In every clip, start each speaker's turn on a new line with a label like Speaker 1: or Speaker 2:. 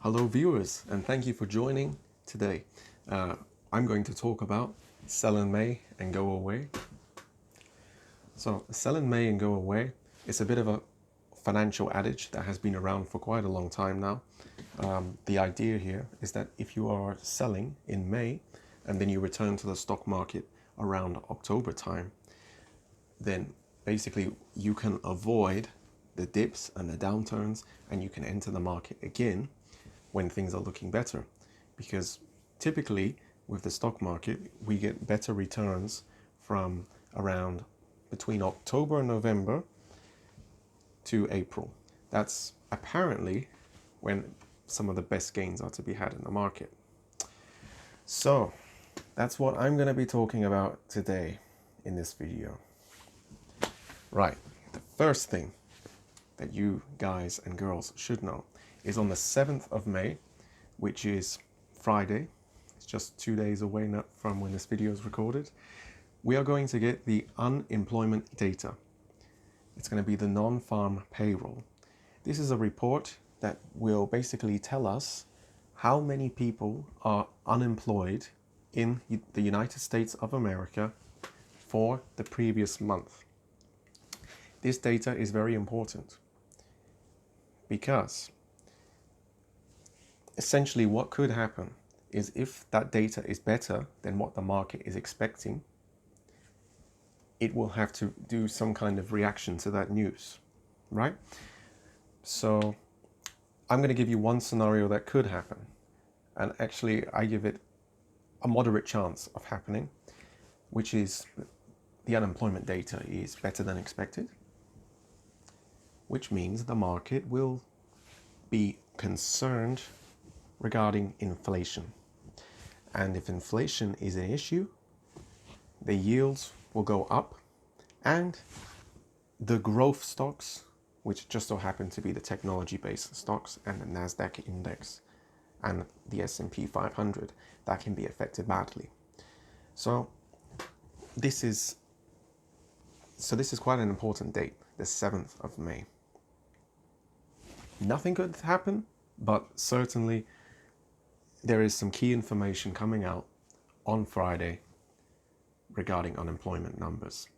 Speaker 1: Hello viewers, and thank you for joining today. I'm going to talk about sell in May and go away. So sell in May and go away is a bit of a financial adage that has been around for quite a long time now. The idea here is that if you are selling in May and then you return to the stock market around October time, then basically you can avoid the dips and the downturns and you can enter the market again when things are looking better, because typically with the stock market we get better returns from around between October and November to April. That's apparently when some of the best gains are to be had in the market. So that's what I'm going to be talking about today in this video. Right, the first thing that you guys and girls should know is on the 7th of May, which is Friday. It's just 2 days away now from when this video is recorded. We are going to get the unemployment data. It's going to be the non-farm payroll. This is a report that will basically tell us how many people are unemployed in the United States of America for the previous month. This data is very important because essentially what could happen is if that data is better than what the market is expecting, it will have to do some kind of reaction to that news, right? So I'm going to give you one scenario that could happen, and actually I give it a moderate chance of happening, which is the unemployment data is better than expected, which means the market will be concerned regarding inflation. And if inflation is an issue, the yields will go up, and the growth stocks, which just so happen to be the technology-based stocks and the NASDAQ index and the S&P 500, that can be affected badly. So this is quite an important date, the 7th of May. Nothing could happen, but certainly there is some key information coming out on Friday regarding unemployment numbers.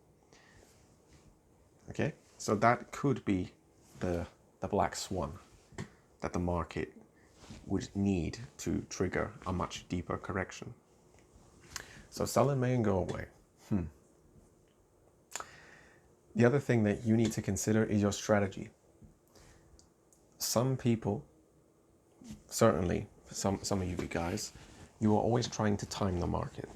Speaker 1: Okay, so that could be the black swan that the market would need to trigger a much deeper correction. So sell in May and go away. The other thing that you need to consider is your strategy. Some people, certainly some of you guys, you are always trying to time the market.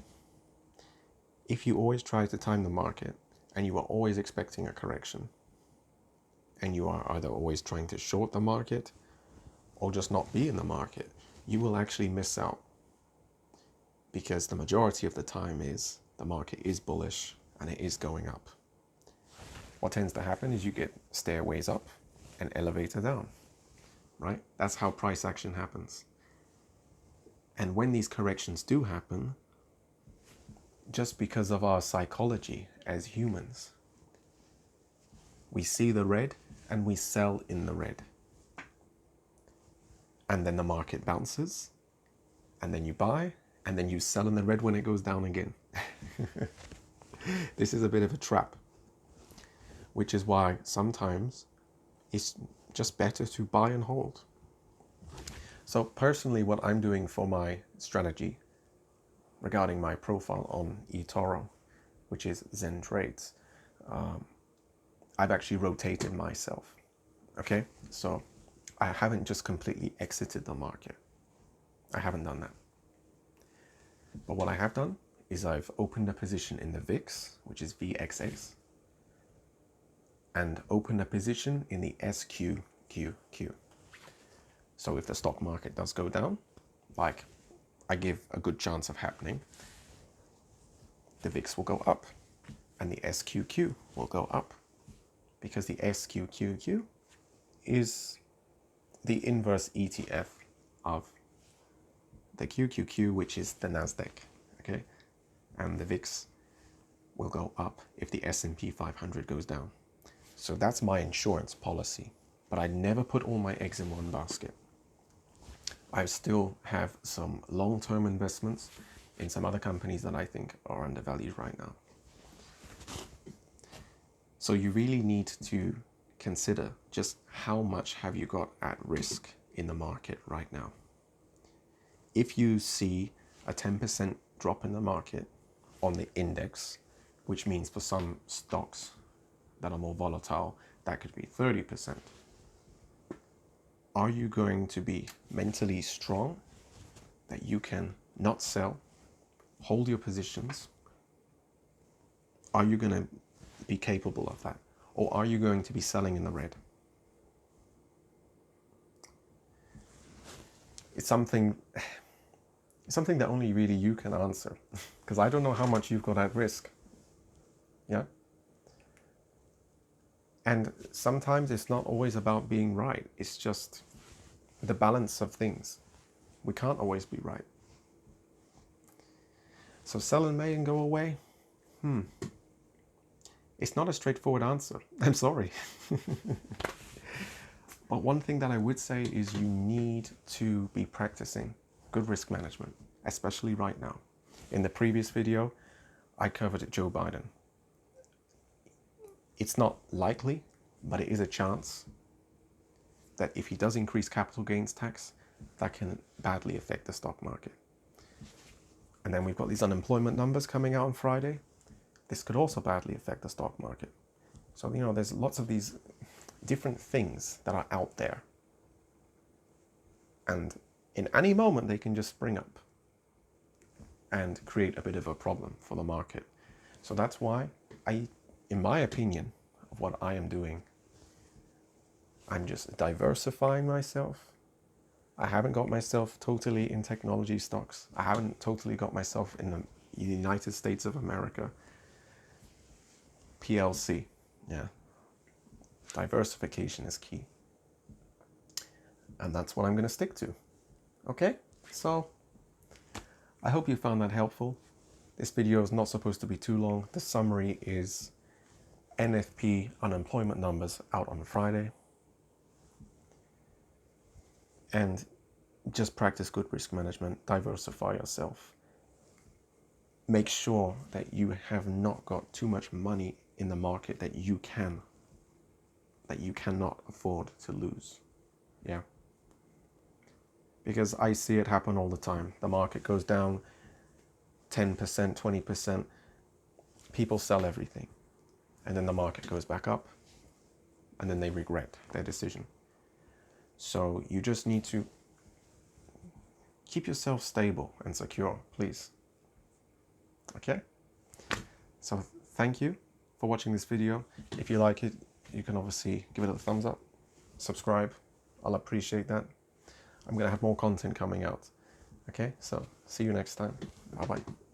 Speaker 1: If you always try to time the market and you are always expecting a correction, and you are either always trying to short the market or just not be in the market, you will actually miss out, because the majority of the time is the market is bullish and it is going up. What tends to happen is you get stairways up and elevator down, right? That's how price action happens. And when these corrections do happen, just because of our psychology as humans, we see the red and we sell in the red. And then the market bounces, and then you buy, and then you sell in the red when it goes down again. This is a bit of a trap, which is why sometimes it's just better to buy and hold. So personally, what I'm doing for my strategy regarding my profile on eToro, which is Zen Trades, I've actually rotated myself. Okay, so I haven't just completely exited the market. I haven't done that. But what I have done is I've opened a position in the VIX, which is VXX, and opened a position in the SQQQ. So if the stock market does go down, like I give a good chance of happening, the VIX will go up and the SQQ will go up, because the SQQQ is the inverse ETF of the QQQ, which is the NASDAQ, okay? And the VIX will go up if the S&P 500 goes down. So that's my insurance policy, but I never put all my eggs in one basket. I still have some long-term investments in some other companies that I think are undervalued right now. So you really need to consider just how much have you got at risk in the market right now. If you see a 10% drop in the market on the index, which means for some stocks that are more volatile, that could be 30%. Are you going to be mentally strong that you can not sell, hold your positions? Are you going to be capable of that? Or are you going to be selling in the red? It's something that only really you can answer, because I don't know how much you've got at risk. Yeah. And sometimes it's not always about being right. It's just the balance of things. We can't always be right. So sell in May and go away? It's not a straightforward answer. I'm sorry. But one thing that I would say is you need to be practicing good risk management, especially right now. In the previous video, I covered Joe Biden. It's not likely, but it is a chance that if he does increase capital gains tax, that can badly affect the stock market. And then we've got these unemployment numbers coming out on Friday. This could also badly affect the stock market. So, there's lots of these different things that are out there. And in any moment, they can just spring up and create a bit of a problem for the market. So that's why in my opinion, of what I am doing, I'm just diversifying myself. I haven't got myself totally in technology stocks. I haven't totally got myself in the United States of America. PLC, yeah. Diversification is key. And that's what I'm going to stick to. Okay? So, I hope you found that helpful. This video is not supposed to be too long. The summary is NFP unemployment numbers out on Friday. And just practice good risk management. Diversify yourself. Make sure that you have not got too much money in the market that you cannot afford to lose. Yeah. Because I see it happen all the time. The market goes down 10%, 20%. People sell everything. And then the market goes back up. And then they regret their decision. So you just need to keep yourself stable and secure, please. Okay? So thank you for watching this video. If you like it, you can obviously give it a thumbs up, subscribe. I'll appreciate that. I'm going to have more content coming out. Okay, so see you next time. Bye-bye.